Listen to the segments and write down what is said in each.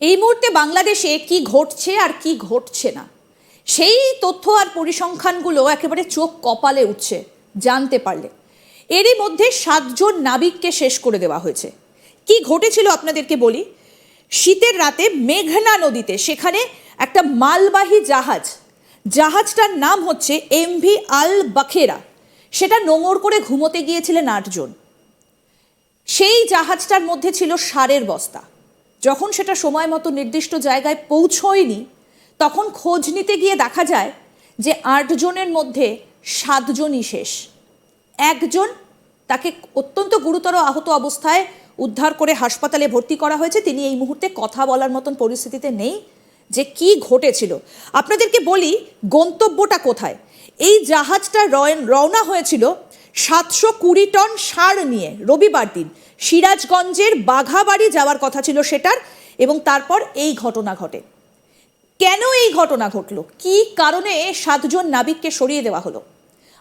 এই মুহূর্তে বাংলাদেশে কি ঘটছে আর কি ঘটছে না সেই তথ্য আর পরিসংখ্যানগুলো একেবারে চোখ কপালে উঠছে জানতে পারলে। এরই মধ্যে 7 জন নাবিককে শেষ করে দেওয়া হয়েছে। কি ঘটেছিল আপনাদেরকে বলি। শীতের রাতে মেঘনা নদীতে সেখানে একটা মালবাহী জাহাজটার নাম হচ্ছে এমভি আল বাখেরা, সেটা নোঙর করে ঘুমোতে গিয়েছিলেন 8 জন। সেই জাহাজটার মধ্যে ছিল সারের বস্তা। যখন সেটা সময় মতো নির্দিষ্ট জায়গায় পৌঁছয়নি তখন খোঁজ নিতে গিয়ে দেখা যায় যে 8 জনের মধ্যে 7 জনই শেষ। একজন, তাকে অত্যন্ত গুরুতর আহত অবস্থায় উদ্ধার করে হাসপাতালে ভর্তি করা হয়েছে। তিনি এই মুহূর্তে কথা বলার মতন পরিস্থিতিতে নেই যে কি ঘটেছিল। আপনাদেরকে বলি গন্তব্যটা কোথায়। এই জাহাজটা রওনা হয়েছিল 720 টন সার নিয়ে রবিবার দিন সিরাজগঞ্জের বাঘাবাড়ি যাওয়ার কথা ছিল সেটার, এবং তারপর এই ঘটনা ঘটে। কেন এই ঘটনা ঘটলো, কি কারণে 7 জন নাবিককে সরিয়ে দেওয়া হলো,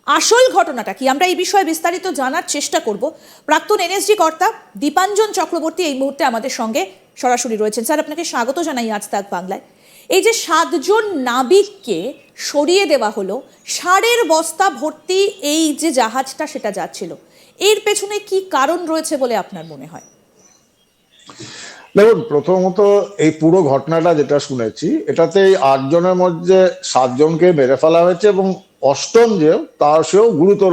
আসল ঘটনাটা কি, আমরা এই বিষয়ে বিস্তারিত জানার চেষ্টা করব। প্রাক্তন এনএসজি কর্তা দীপাঞ্জন চক্রবর্তী এই মুহূর্তে আমাদের সঙ্গে সরাসরি রয়েছেন। স্যার, আপনাকে স্বাগত জানাই আজ তাক বাংলায়। এই যে 7 জন নাবিককে সরিয়ে দেওয়া হলো, সারের বস্তা ভর্তি এই যে জাহাজটা সেটা যাচ্ছিল, এর পেছনে কি কারণ রয়েছে বলে আপনার মনে হয়? দেখুন, প্রথমত এই পুরো ঘটনাটা যেটা শুনেছি এটাতে 8 জনের মধ্যে 7 জনকে মেরে ফেলা হয়েছে এবং 8ম যে তার সেও গুরুতর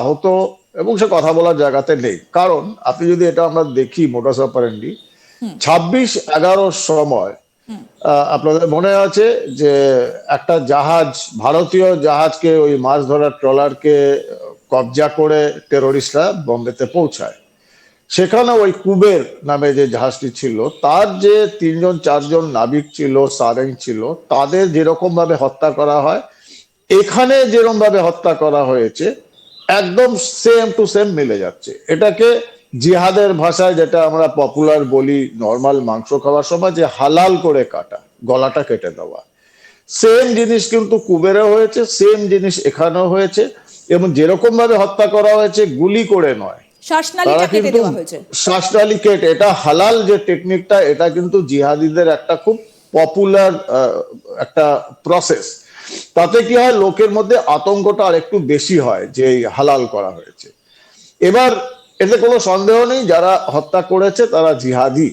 আহত এবং সে কথা বলার জায়গাতে নেই। কারণ আপনি যদি এটা আমরা দেখি মোটাস অপারেন্ডি 26/11 সময় আপনাদের মনে আছে যে একটা জাহাজ, ভারতীয় জাহাজকে, ওই মাছ ধরার ট্রলারকে কবজা করে টেরোরিস্টরা বোম্বেতে পৌঁছায়। সেখানে ওই কুবের নামে যে জাহাজটি ছিল তার যে 3-4 জন নাবিক ছিল, সারেং ছিল, তাদের যেরকম ভাবে হত্যা করা হয় এখানে যেরকম ভাবে হত্যা করা হয়েছে একদম সেম টু সেম মিলে যাচ্ছে। এটাকে জিহাদের ভাষায় যেটা আমরা পপুলার বলি নর্মাল মাংস খাওয়ার সময় যে হালাল করে কাটা, গলাটা কেটে দেওয়া, সেম জিনিস কিন্তু কুবেরে হয়েছে, সেম জিনিস এখানেও হয়েছে। এবং যেরকম ভাবে হত্যা করা হয়েছে গুলি করে নয়, শ্বাসনালী কেটে, এটা হালাল যে টেকনিকটা, এটা কিন্তু জিহাদিদের একটা খুব পপুলার একটা প্রসেস। তাতে কি হয়, লোকের মধ্যে আতঙ্কটা আর একটু বেশি হয় যে হালাল করা হয়েছে। এবার এতে কোনো সন্দেহ নেই যারা হত্যা করেছে তারা জিহাদি।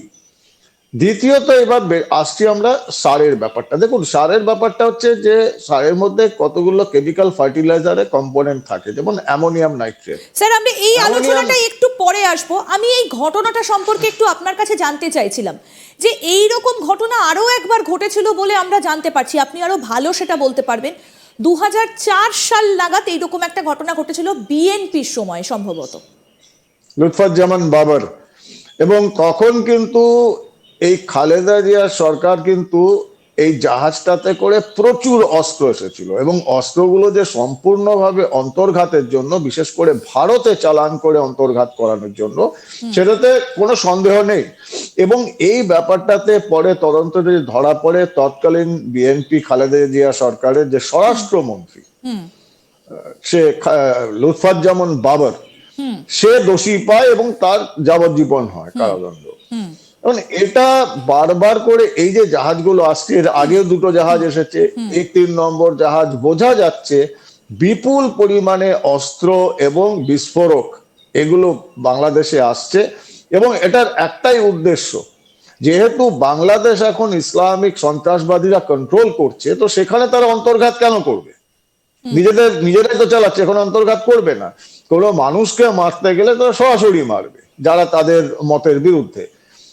দ্বিতীয়ত এবার আসছি আমরা সারের ব্যাপারটা। দেখুন, সারের ব্যাপারটা হচ্ছে যে সারের মধ্যে কতগুলো কেমিক্যাল ফার্টিলাইজারে কম্পোনেন্ট থাকে, যেমন অ্যামোনিয়াম নাইট্রেট। স্যার, আমরা এই আলোচনাটা একটু পরে আসবো। আমি এই ঘটনাটা সম্পর্কে একটু আপনার কাছে জানতে চাইছিলাম যে এই রকম ঘটনা আরো একবার ঘটেছিল বলে আমরা জানতে পারছি, আপনি আরো ভালো সেটা বলতে পারবেন। 2004 সাল নাগাদ এইরকম একটা ঘটনা ঘটেছিল বিএনপির সময় সম্ভবত, লুৎফুজ্জামান বাবর। এবং তখন কিন্তু এই খালেদা জিয়া সরকার কিন্তু এই জাহাজটাতে করে প্রচুর অস্ত্র এসেছিল এবং অস্ত্রগুলো যে সম্পূর্ণভাবে অন্তর্ঘাতের জন্য, বিশেষ করে ভারতে চালান করে অন্তর্ঘাত করানোর জন্য, সেটাতে কোনো সন্দেহ নেই। এবং এই ব্যাপারটাতে পরে তদন্তে ধরা পড়ে তৎকালীন বিএনপি খালেদা জিয়া সরকারের যে স্বরাষ্ট্রমন্ত্রী, সে লুৎফুজ্জামান বাবর, সে দোষী পায় এবং তার যাবজ্জীবন হয় কারাদণ্ড। এটা বারবার করে এই যে জাহাজগুলো আসছে, এর আগেও 2টো জাহাজ এসেছে, এই 3 নম্বর জাহাজ, বোঝা যাচ্ছে বিপুল পরিমাণে অস্ত্র এবং বিস্ফোরক এগুলো বাংলাদেশে আসছে। এবং এটার একটাই উদ্দেশ্য, যেহেতু বাংলাদেশ এখন ইসলামিক সন্ত্রাসবাদীরা কন্ট্রোল করছে, তো সেখানে তারা অন্তর্ঘাত কেন করবে? নিজেরাই তো চালাচ্ছে, এখন অন্তর্ঘাত করবে না। কোনো মানুষকে মারতে গেলে তারা সরাসরি মারবে যারা তাদের মতের বিরুদ্ধে।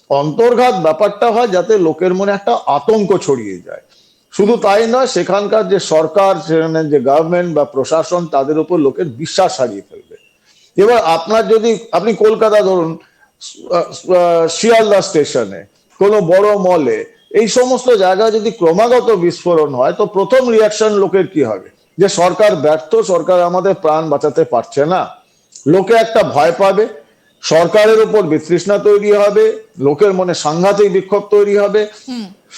অন্তর্ঘাত ব্যাপারটা হয় যাতে লোকের মনে একটা আতঙ্ক ছড়িয়ে যায়। শুধু তাই নয়, সেখানকার যে সরকার, সেখানে যে গভর্নমেন্ট বা প্রশাসন, তাদের উপর লোকের বিশ্বাস হারিয়ে ফেলবে। এবার আপনি কলকাতা ধরুন, শিয়ালদা স্টেশনে, কোনো বড় মলে, এই সমস্ত জায়গায় যদি ক্রমাগত বিস্ফোরণ হয় তো প্রথম রিয়াকশন লোকের কি হবে? যে সরকার ব্যর্থ, সরকার আমাদের প্রাণ বাঁচাতে পারছে না। লোকে একটা ভয় পাবে, সরকারের উপর বিতৃষ্ণা তৈরি হবে, লোকের মনে সাংঘাতিক বিক্ষোভ তৈরি হবে।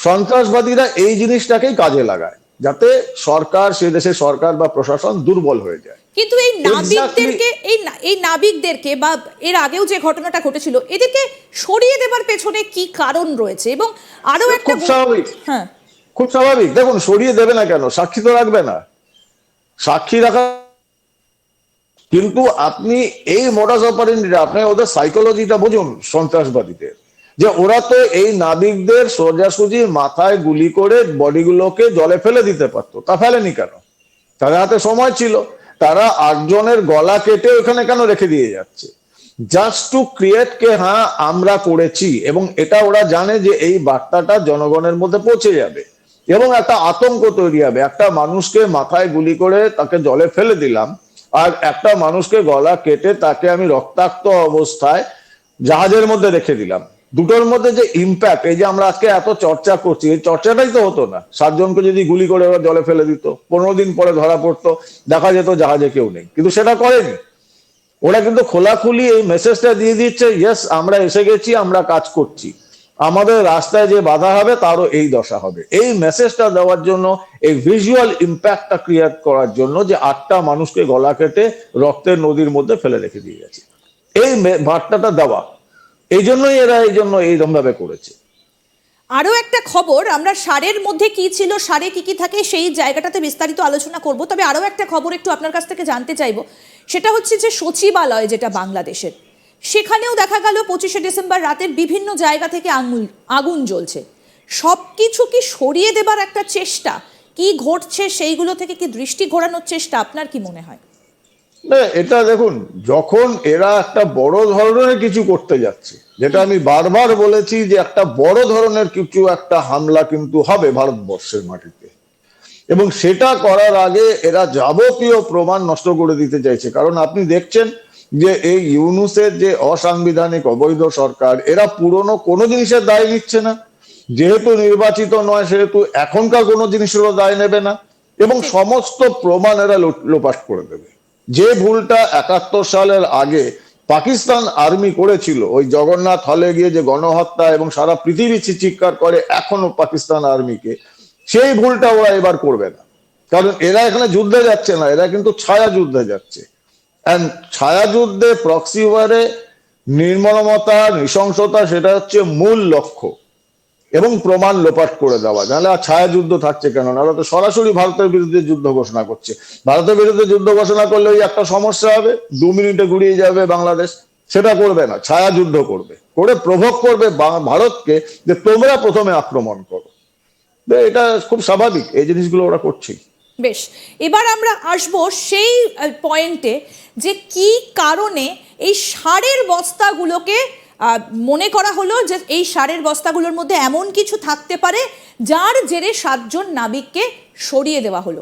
সন্ত্রাসবাদীরা এই জিনিসটাকেই কাজে লাগায়। যাতে সরকার, সে দেশের সরকার বা প্রশাসন দুর্বল হয়ে যায়। কিন্তু এই নাবিকদেরকে এই নাবিকদেরকে বা এর আগেও যে ঘটনাটা ঘটেছিল এদেরকে সরিয়ে দেবার পেছনে কি কারণ রয়েছে? এবং আরো একটা খুব স্বাভাবিক, হ্যাঁ, খুব স্বাভাবিক। দেখুন, সরিয়ে দেবে না কেন? সাক্ষী তো রাখবে না। সাক্ষী রাখা, কিন্তু আপনি এই মোডাস অপারেন্ডিটা, আপনি ওদের সাইকোলজিটা বুঝুন সন্ত্রাসবাদীদের, যে ওরা তো এই নাবিকদের সোজাসুজি মাথায় গুলি করে বডিগুলোকে জলে ফেলে দিতে পারতো, তা ফেলেনি কেন? তাদের হাতে সময় ছিল। তারা 8 জনের গলা কেটে ওখানে কেন রেখে দিয়ে যাচ্ছে? জাস্ট টু ক্রিয়েট কে হ্যাঁ আমরা করেছি, এবং এটা ওরা জানে যে এই বার্তাটা জনগণের মধ্যে পৌঁছে যাবে এবং একটা আতঙ্ক তৈরি হবে। একটা মানুষকে মাথায় গুলি করে তাকে জলে ফেলে দিলাম, আর একটা মানুষকে গলা কেটে তাকে আমি রক্তাক্ত অবস্থায় জাহাজের মধ্যে রেখে দিলাম। দুটোর মধ্যে যে ইম্প্যাক্ট, এই যে আমরা আজকে এত চর্চা করছি, এই চর্চাটাই তো হতো না। 7 জনকে যদি গুলি করে ওরা জলে ফেলে দিত, 15 দিন পরে ধরা পড়তো, দেখা যেত জাহাজে কেউ নেই, কিন্তু সেটা করেনি। ওরা কিন্তু খোলাখুলি এই মেসেজটা দিয়ে দিচ্ছে, ইয়েস আমরা এসে গেছি, আমরা কাজ করছি, আমাদের রাস্তায় যে বাধা হবে তারও এই দশা হবে। এই মেসেজটা দেওয়ার জন্য, এই ভিজুয়াল ইম্প্যাক্টটা ক্রিয়েট করার জন্য, যে 8টা মানুষকে গলা কেটে রক্তের নদীর মধ্যে ফেলে রেখে দিয়ে গেছে, এই বার্তাটা দেওয়া, এই জন্যই এরা এইরকম ভাবে করেছে। আরও একটা খবর, আমরা সারের মধ্যে কি ছিল, সারে কি কি থাকে সেই জায়গাটাতে বিস্তারিত আলোচনা করব, তবে আরও একটা খবর একটু আপনার কাছ থেকে জানতে চাইবো। সেটা হচ্ছে যে সচিবালয় যেটা বাংলাদেশের, সেখানেও দেখা গেল 25শে ডিসেম্বর রাতের বিভিন্ন জায়গা থেকে আগুন জ্বলছে। সব কিছু কি সরিয়ে দেবার একটা চেষ্টা? কি ঘটছে সেইগুলো থেকে কি দৃষ্টি ঘোরানোর চেষ্টা? আপনার কি মনে হয়? না, এটা দেখুন, যখন এরা একটা বড় ধরনের কিছু করতে যাচ্ছে, যেটা আমি বারবার বলেছি যে একটা বড় ধরনের কিছু একটা হামলা কিন্তু হবে ভারতবর্ষের মাটিতে, এবং সেটা করার আগে এরা যাবতীয় প্রমাণ নষ্ট করে দিতে চাইছে। কারণ আপনি দেখছেন যে এই ইউনূসের যে অসাংবিধানিক অবৈধ সরকার, এরা পুরনো কোনো জিনিসের দায় নিচ্ছে না। যেহেতু নির্বাচিত নয়, সেহেতু এখনকার কোনো জিনিসেরও দায় নেবে না, এবং সমস্ত প্রমাণ এরা লোপাট করে দেবে। যে ভুলটা 71 সালের আগে পাকিস্তান আর্মি করেছিল, ওই জগন্নাথ হলে গিয়ে যে গণহত্যা, এবং সারা পৃথিবী চিৎকার করে এখনো পাকিস্তান আর্মিকে, সেই ভুলটা ওরা এবার করবে না। কারণ এরা এখানে যুদ্ধে যাচ্ছে না, এরা কিন্তু ছায়া যুদ্ধে যাচ্ছে। ছায়া যুদ্ধে, প্রক্সি ওয়ারে নির্মমতা, নৃশংসতা, সেটা হচ্ছে মূল লক্ষ্য, এবং প্রমাণ লোপাট করে দেওয়া। নাহলে আর ছায়া যুদ্ধ থাকছে কেন? নাহলে তো সরাসরি ভারতের বিরুদ্ধে যুদ্ধ ঘোষণা করছে। ভারতের বিরুদ্ধে যুদ্ধ ঘোষণা করলে ওই একটা সমস্যা হবে, 2 মিনিটে ঘুরিয়ে যাবে বাংলাদেশ। সেটা করবে না, ছায়া যুদ্ধ করবে, করে প্রভোগ করবে ভারতকে যে তোমরা প্রথমে আক্রমণ করো। এটা খুব স্বাভাবিক, এই জিনিসগুলো ওরা করছে। বেশ, এবার আমরা আসব সেই পয়েন্টে যে কি কারণে এই সারের বস্তাগুলোকে মনে করা হলো যে এই সারের বস্তাগুলোর মধ্যে এমন কিছু থাকতে পারে যার জেরে 7 জন নাবিককে সরিয়ে দেওয়া হলো।